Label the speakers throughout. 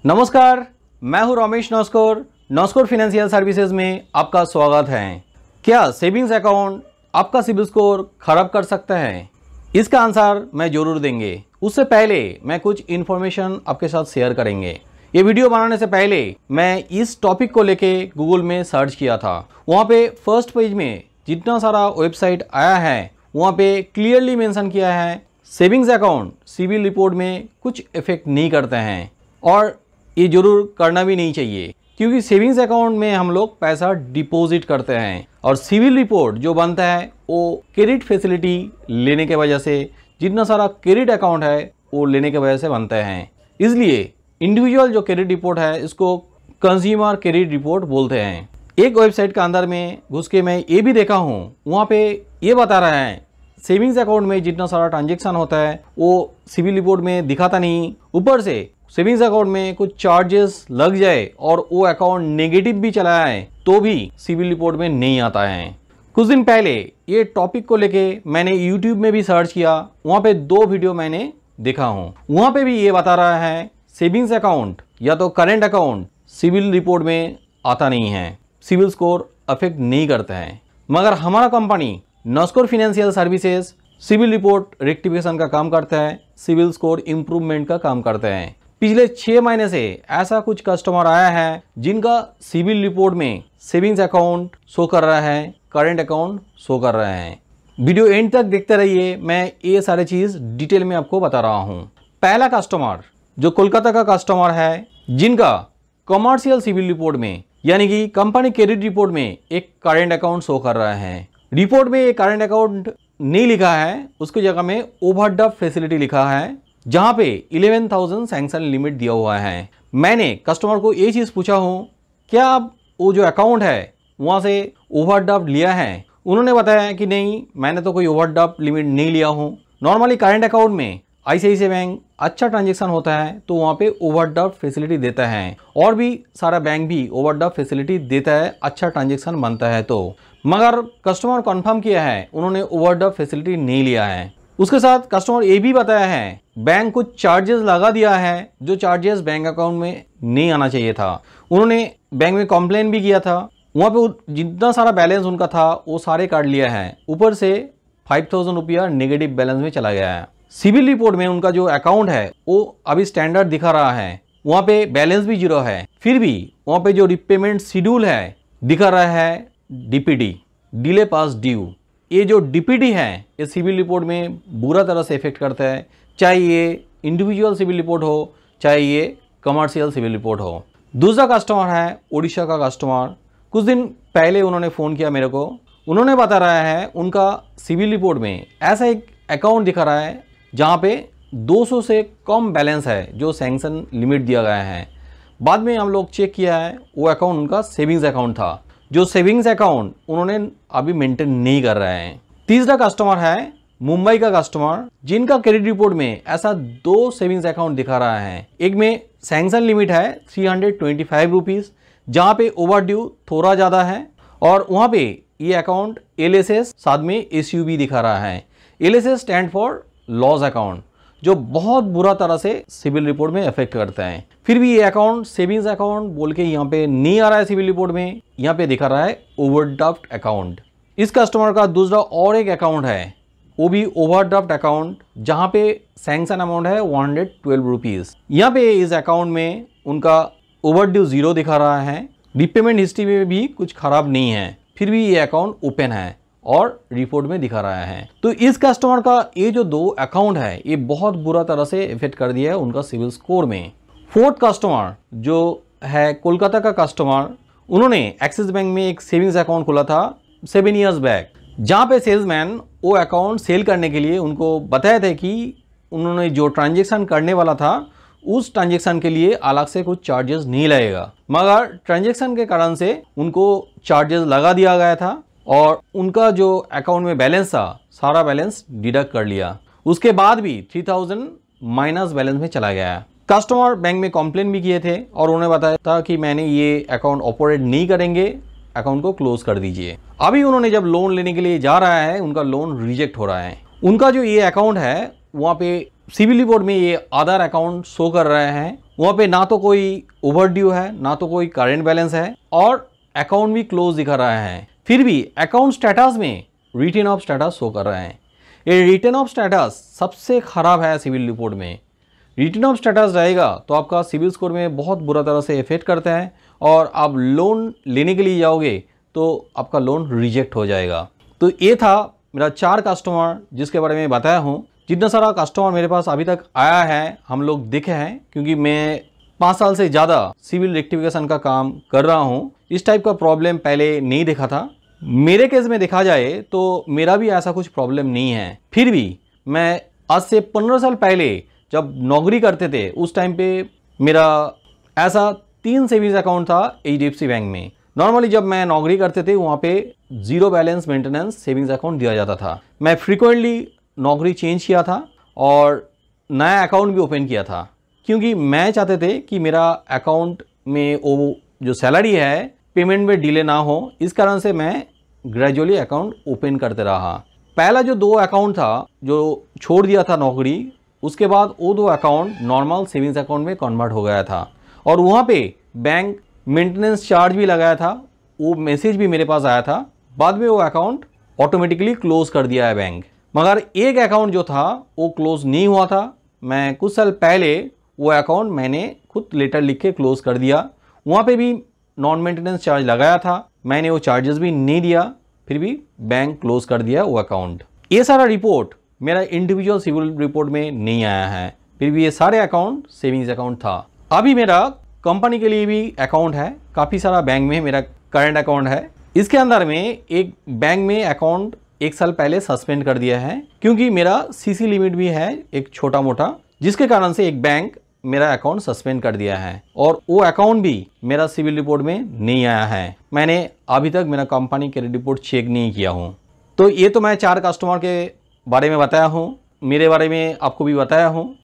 Speaker 1: नमस्कार, मैं हूं रमेश नस्कोर। नस्कोर फाइनेंशियल सर्विसेज में आपका स्वागत है। क्या सेविंग्स अकाउंट आपका सिबिल स्कोर खराब कर सकता है? इसका आंसर मैं जरूर देंगे। उससे पहले मैं कुछ इन्फॉर्मेशन आपके साथ शेयर करेंगे। ये वीडियो बनाने से पहले मैं इस टॉपिक को लेके गूगल में सर्च किया था। वहाँ पे फर्स्ट पेज में जितना सारा वेबसाइट आया है वहाँ पे क्लियरली मेंशन किया है सेविंग्स अकाउंट सिबिल रिपोर्ट में कुछ इफेक्ट नहीं करते हैं और ये जरूर करना भी नहीं चाहिए, क्योंकि सेविंग्स अकाउंट में हम लोग पैसा डिपॉजिट करते हैं और सिबिल रिपोर्ट जो बनता है वो क्रेडिट फैसिलिटी लेने के वजह से, जितना सारा क्रेडिट अकाउंट है वो लेने के वजह से बनते हैं। इसलिए इंडिविजुअल जो क्रेडिट रिपोर्ट है इसको कंज्यूमर क्रेडिट रिपोर्ट बोलते हैं। एक वेबसाइट के अंदर में घुस के मैं ये भी देखा हूँ, वहाँ पे ये बता रहा है सेविंग्स अकाउंट में जितना सारा ट्रांजेक्शन होता है वो सिबिल रिपोर्ट में दिखाता नहीं। ऊपर से सेविंग्स अकाउंट में कुछ चार्जेस लग जाए और वो अकाउंट नेगेटिव भी चला है तो भी सिबिल रिपोर्ट में नहीं आता है। कुछ दिन पहले ये टॉपिक को लेके मैंने यूट्यूब में भी सर्च किया, वहाँ पे 2 वीडियो मैंने देखा हूँ। वहाँ पे भी ये बता रहा है सेविंग्स अकाउंट या तो करेंट अकाउंट सिबिल रिपोर्ट में आता नहीं है, सिबिल स्कोर अफेक्ट नहीं करता है। मगर हमारा company Noscore financial services CIBIL report rectification का काम करता है, सिबिल स्कोर इम्प्रूवमेंट का काम करते हैं। पिछले 6 महीने से ऐसा कुछ कस्टमर आया है जिनका सिबिल रिपोर्ट में सेविंग्स अकाउंट शो कर रहा है, करेंट अकाउंट शो कर रहा है। वीडियो एंड तक देखते रहिए, मैं ये सारी चीज डिटेल में आपको बता रहा हूँ। पहला कस्टमर जो कोलकाता का कस्टमर है जिनका कमर्शियल सिबिल रिपोर्ट में यानी कि कंपनी क्रेडिट रिपोर्ट में एक करेंट अकाउंट शो कर रहा है। रिपोर्ट में एक करेंट अकाउंट नहीं लिखा है, उसकी जगह में ओवरड्राफ्ट फैसिलिटी लिखा है जहां पे 11,000 सैंक्शन लिमिट दिया हुआ है। मैंने कस्टमर को ये चीज़ पूछा हूँ, क्या आप वो जो अकाउंट है वहाँ से ओवरड्राफ्ट लिया है? उन्होंने बताया कि नहीं, मैंने तो कोई ओवरड्राफ्ट लिमिट नहीं लिया हूँ। नॉर्मली करेंट अकाउंट में ICICI बैंक अच्छा ट्रांजेक्शन होता है तो वहाँ पे ओवरड्राफ्ट फैसिलिटी देता है और भी सारा बैंक भी ओवरड्राफ्ट फैसिलिटी देता है, अच्छा ट्रांजेक्शन बनता है तो। मगर कस्टमर कंफर्म किया है उन्होंने ओवरड्राफ्ट फैसिलिटी नहीं लिया है। उसके साथ कस्टमर ये भी बताया है बैंक कुछ चार्जेस लगा दिया है जो चार्जेस बैंक अकाउंट में नहीं आना चाहिए था। उन्होंने बैंक में कंप्लेन भी किया था, वहाँ पे जितना सारा बैलेंस उनका था वो सारे काट लिया है, ऊपर से 5,000 रुपया नेगेटिव बैलेंस में चला गया है। सिबिल रिपोर्ट में उनका जो अकाउंट है वो अभी स्टैंडर्ड दिखा रहा है, वहाँ पे बैलेंस भी 0 है, फिर भी वहाँ पे जो रिपेमेंट शेड्यूल है दिखा रहा है DPD, डिले पास ड्यू। ये जो DPD है ये सिबिल रिपोर्ट में बुरा तरह से इफेक्ट करता है, चाहे ये इंडिविजुअल सिबिल रिपोर्ट हो चाहे ये कमर्शियल सिबिल रिपोर्ट हो। दूसरा कस्टमर है उड़ीसा का कस्टमर। कुछ दिन पहले उन्होंने फ़ोन किया मेरे को, उन्होंने बता रहा है उनका सिबिल रिपोर्ट में ऐसा एक अकाउंट दिखा रहा है जहाँ पे 200 से कम बैलेंस है जो सैंक्शन लिमिट दिया गया है। बाद में हम लोग चेक किया है वो अकाउंट उनका सेविंग्स अकाउंट था, जो सेविंग्स अकाउंट उन्होंने अभी मेंटेन नहीं कर रहे हैं। तीसरा कस्टमर है मुंबई का कस्टमर जिनका क्रेडिट रिपोर्ट में ऐसा 2 सेविंग्स अकाउंट दिखा रहा है। एक में सैंक्शन लिमिट है 325 रुपीज़ जहाँ पे ओवर ड्यू थोड़ा ज़्यादा है और वहाँ पे ये अकाउंट LSS साथ में SUB दिखा रहा है। LSS stand for loss account, जो बहुत बुरा तरह से सिबिल रिपोर्ट में इफेक्ट करता है। फिर भी ये अकाउंट सेविंग्स अकाउंट बोल के यहाँ पे नहीं आ रहा है सिबिल रिपोर्ट में, यहाँ पे दिखा रहा है ओवरड्राफ्ट अकाउंट। इस कस्टमर का दूसरा और एक अकाउंट है, वो भी ओवरड्राफ्ट अकाउंट जहाँ पे सैंक्शन अमाउंट है 112 रुपीज़। यहाँ पे इस अकाउंट में उनका ओवरड्यू 0 दिखा रहा है, रिपेमेंट हिस्ट्री में भी कुछ खराब नहीं है, फिर भी ये अकाउंट ओपन है और रिपोर्ट में दिखा रहा है। तो इस कस्टमर का ये जो 2 अकाउंट है ये बहुत बुरा तरह से इफेक्ट कर दिया है उनका सिबिल स्कोर में। फोर्थ कस्टमर जो है कोलकाता का कस्टमर, उन्होंने एक्सिस बैंक में एक सेविंग्स अकाउंट खोला था 7 ईयर्स बैक, जहाँ पे सेल्समैन वो अकाउंट सेल करने के लिए उनको बताया था कि उन्होंने जो ट्रांजेक्शन करने वाला था उस ट्रांजेक्शन के लिए अलग से कुछ चार्जेस नहीं लगेगा, मगर ट्रांजेक्शन के कारण से उनको चार्जेस लगा दिया गया था और उनका जो अकाउंट में बैलेंस था सारा बैलेंस डिडक्ट कर लिया। उसके बाद भी 3,000 माइनस बैलेंस में चला गया। कस्टमर बैंक में कंप्लेन भी किए थे और उन्होंने बताया था कि मैंने ये अकाउंट ऑपरेट नहीं करेंगे, अकाउंट को क्लोज कर दीजिए। अभी उन्होंने जब लोन लेने के लिए जा रहा है उनका लोन रिजेक्ट हो रहा है। उनका जो ये अकाउंट है वहाँ पे सिविल रिपोर्ट में ये आधार अकाउंट शो कर रहे हैं। वहाँ पे ना तो कोई ओवरड्यू है, ना तो कोई करेंट बैलेंस है और अकाउंट भी क्लोज दिखा रहा है। फिर भी अकाउंट स्टेटस में रिटर्न ऑफ स्टेटस शो कर रहे हैं। ये रिटर्न ऑफ स्टेटस सबसे खराब है सिविल रिपोर्ट में। रिटर्न ऑफ स्टेटस रहेगा तो आपका सिविल स्कोर में बहुत बुरा तरह से इफेक्ट करता है और आप लोन लेने के लिए जाओगे तो आपका लोन रिजेक्ट हो जाएगा। तो ये था मेरा 4 कस्टमर जिसके बारे में बताया हूँ। जितना सारा कस्टमर मेरे पास अभी तक आया है हम लोग देखे हैं, क्योंकि मैं 5 साल से ज़्यादा सिविल रेक्टिफिकेशन का काम कर रहा हूँ। इस टाइप का प्रॉब्लम पहले नहीं देखा था। मेरे केस में देखा जाए तो मेरा भी ऐसा कुछ प्रॉब्लम नहीं है। फिर भी मैं आज से 15 साल पहले जब नौकरी करते थे उस टाइम पे मेरा ऐसा 3 सेविंग्स अकाउंट था HDFC बैंक में। नॉर्मली जब मैं नौकरी करते थे वहाँ पे 0 बैलेंस मेंटेनेंस सेविंग्स अकाउंट दिया जाता था। मैं फ्रीक्वेंटली नौकरी चेंज किया था और नया अकाउंट भी ओपन किया था, क्योंकि मैं चाहते थे कि मेरा अकाउंट में वो जो सैलरी है पेमेंट में डिले ना हो। इस कारण से मैं ग्रेजुअली अकाउंट ओपन करते रहा। पहला जो 2 अकाउंट था जो छोड़ दिया था नौकरी, उसके बाद वो 2 अकाउंट नॉर्मल सेविंग्स अकाउंट में कन्वर्ट हो गया था और वहाँ पे बैंक मेंटेनेंस चार्ज भी लगाया था। वो मैसेज भी मेरे पास आया था। बाद में वो अकाउंट ऑटोमेटिकली क्लोज कर दिया है बैंक। मगर एक अकाउंट जो था वो क्लोज नहीं हुआ था। मैं कुछ साल पहले वो अकाउंट मैंने खुद लेटर लिख के क्लोज कर दिया। वहाँ पे भी नॉन मेंटेनेंस चार्ज लगाया था, मैंने वो चार्जेस भी नहीं दिया, फिर भी बैंक क्लोज कर दिया वो अकाउंट। ये सारा रिपोर्ट मेरा इंडिविजुअल सिविल रिपोर्ट में नहीं आया है, फिर भी ये सारे अकाउंट सेविंग्स अकाउंट था। अभी मेरा कंपनी के लिए भी अकाउंट है, काफ़ी सारा बैंक में मेरा करंट अकाउंट है। इसके अंदर में एक बैंक में अकाउंट 1 साल पहले सस्पेंड कर दिया है, क्योंकि मेरा सीसी लिमिट भी है एक छोटा मोटा, जिसके कारण से एक बैंक मेरा अकाउंट सस्पेंड कर दिया है और वो अकाउंट भी मेरा सिविल रिपोर्ट में नहीं आया है। मैंने अभी तक मेरा कंपनी क्रेडिट रिपोर्ट चेक नहीं किया हूँ। तो ये तो मैं 4 कस्टमर के बारे में बताया हूँ, मेरे बारे में आपको भी बताया हूँ।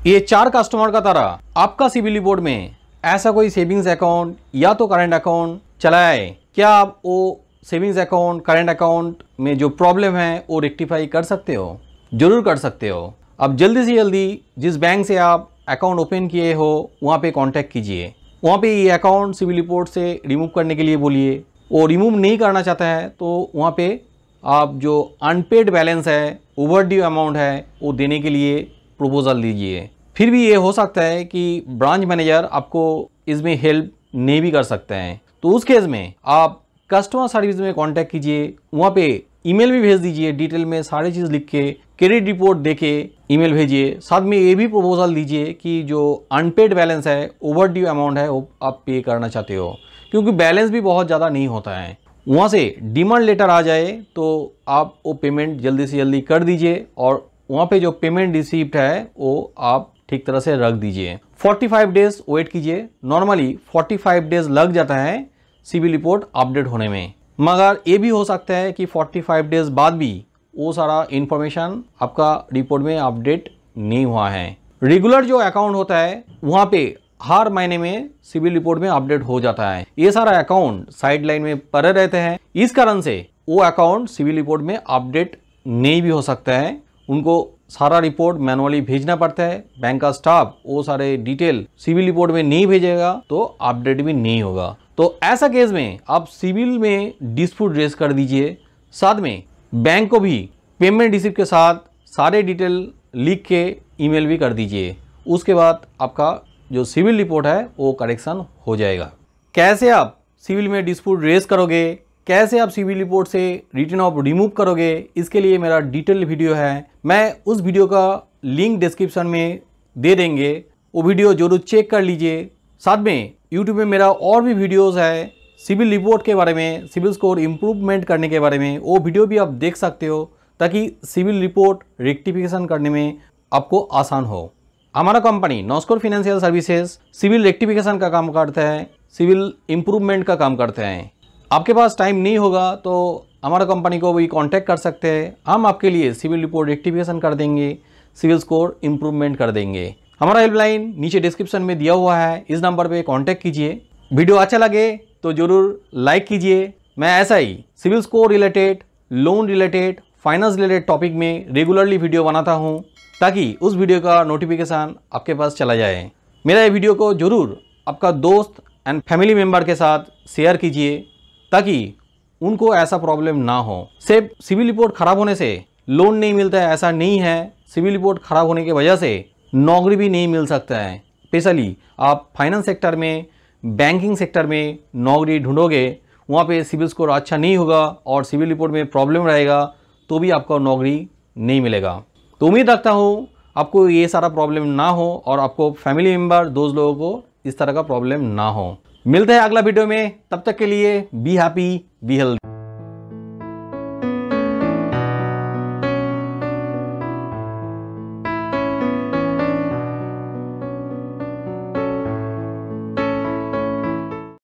Speaker 1: ये 4 कस्टमर का तरह आपका सिविल रिपोर्ट में ऐसा कोई सेविंग्स अकाउंट या तो करंट अकाउंट चलाया है क्या? आप वो सेविंग्स अकाउंट करंट अकाउंट में जो प्रॉब्लम है वो रेक्टिफाई कर सकते हो? जरूर कर सकते हो। अब जल्दी से जल्दी जिस बैंक से आप अकाउंट ओपन किए हो वहाँ पे कांटेक्ट कीजिए। वहाँ पे ये अकाउंट सिविल रिपोर्ट से रिमूव करने के लिए बोलिए। वो रिमूव नहीं करना चाहता है तो वहाँ पे आप जो अनपेड बैलेंस है, ओवरड्यू अमाउंट है, वो देने के लिए प्रपोजल दीजिए। फिर भी ये हो सकता है कि ब्रांच मैनेजर आपको इसमें हेल्प नहीं भी कर सकते हैं, तो उस केस में आप कस्टमर सर्विस में कांटेक्ट कीजिए। वहाँ पे ईमेल भी भेज दीजिए, डिटेल में सारी चीज़ लिख के क्रेडिट रिपोर्ट देके ईमेल भेजिए। साथ में ये भी प्रपोजल दीजिए कि जो अनपेड बैलेंस है, ओवरड्यू अमाउंट है, वो आप पे करना चाहते हो, क्योंकि बैलेंस भी बहुत ज़्यादा नहीं होता है। वहाँ से डिमांड लेटर आ जाए तो आप वो पेमेंट जल्दी से जल्दी कर दीजिए और वहाँ पे जो पेमेंट रिसीप्ट है वो आप ठीक तरह से रख दीजिए। 45 डेज वेट कीजिए। नॉर्मली 45 डेज लग जाता है सिविल रिपोर्ट अपडेट होने में, मगर ये भी हो सकता है कि 45 डेज बाद भी वो सारा इन्फॉर्मेशन आपका रिपोर्ट में अपडेट नहीं हुआ है। रेगुलर जो अकाउंट होता है वहाँ पे हर महीने में सिविल रिपोर्ट में अपडेट हो जाता है। ये सारा अकाउंट साइड लाइन में पड़े रहते हैं, इस कारण से वो अकाउंट सिविल रिपोर्ट में अपडेट नहीं भी हो सकता है। उनको सारा रिपोर्ट मैनुअली भेजना पड़ता है। बैंक का स्टाफ वो सारे डिटेल सिविल रिपोर्ट में नहीं भेजेगा तो अपडेट भी नहीं होगा। तो ऐसा केस में आप सिविल में डिस्प्यूट रेज कर दीजिए। साथ में बैंक को भी पेमेंट रिसीप्ट के साथ सारे डिटेल लिख के ईमेल भी कर दीजिए। उसके बाद आपका जो सिविल रिपोर्ट है वो करेक्शन हो जाएगा। कैसे आप सिविल में डिस्प्यूट रेज करोगे, कैसे आप सिविल रिपोर्ट से रिटर्न ऑफ रिमूव करोगे, इसके लिए मेरा डिटेल वीडियो है। मैं उस वीडियो का लिंक डिस्क्रिप्शन में दे देंगे, वो वीडियो जरूर चेक कर लीजिए। साथ में यूट्यूब में मेरा और भी वीडियोस है सिविल रिपोर्ट के बारे में, सिविल स्कोर इम्प्रूवमेंट करने के बारे में, वो वीडियो भी आप देख सकते हो ताकि सिविल रिपोर्ट रेक्टिफिकेशन करने में आपको आसान हो। हमारा company Noscore financial services CIBIL rectification का काम करता है, सिविल इम्प्रूवमेंट का काम करते हैं। आपके पास टाइम नहीं होगा तो हमारा कंपनी को भी कांटेक्ट कर सकते हैं। हम आपके लिए सिविल रिपोर्ट रेक्टिफिकेशन कर देंगे, सिविल स्कोर इम्प्रूवमेंट कर देंगे। हमारा हेल्पलाइन नीचे डिस्क्रिप्शन में दिया हुआ है, इस नंबर पे कांटेक्ट कीजिए। वीडियो अच्छा लगे तो जरूर लाइक कीजिए। मैं ऐसा ही CIBIL score related, loan related, finance related topic में रेगुलरली वीडियो बनाता हूँ। ताकि उस वीडियो का नोटिफिकेशन आपके पास चला जाए। मेरा ये वीडियो को जरूर आपका दोस्त एंड फैमिली मेम्बर के साथ शेयर कीजिए ताकि उनको ऐसा प्रॉब्लम ना हो। सिर्फ सिविल रिपोर्ट खराब होने से लोन नहीं मिलता है ऐसा नहीं है, सिविल रिपोर्ट खराब होने की वजह से नौकरी भी नहीं मिल सकता है। स्पेशली आप फाइनेंस सेक्टर में, बैंकिंग सेक्टर में नौकरी ढूंढोगे, वहाँ पे सिविल स्कोर अच्छा नहीं होगा और सिविल रिपोर्ट में प्रॉब्लम रहेगा तो भी आपको नौकरी नहीं मिलेगा। तो उम्मीद रखता हूँ आपको ये सारा प्रॉब्लम ना हो और आपको फैमिली मेम्बर, दोस्त लोगों को इस तरह का प्रॉब्लम ना हो। मिलते हैं अगला वीडियो में, तब तक के लिए बी हैप्पी, बी हेल्दी।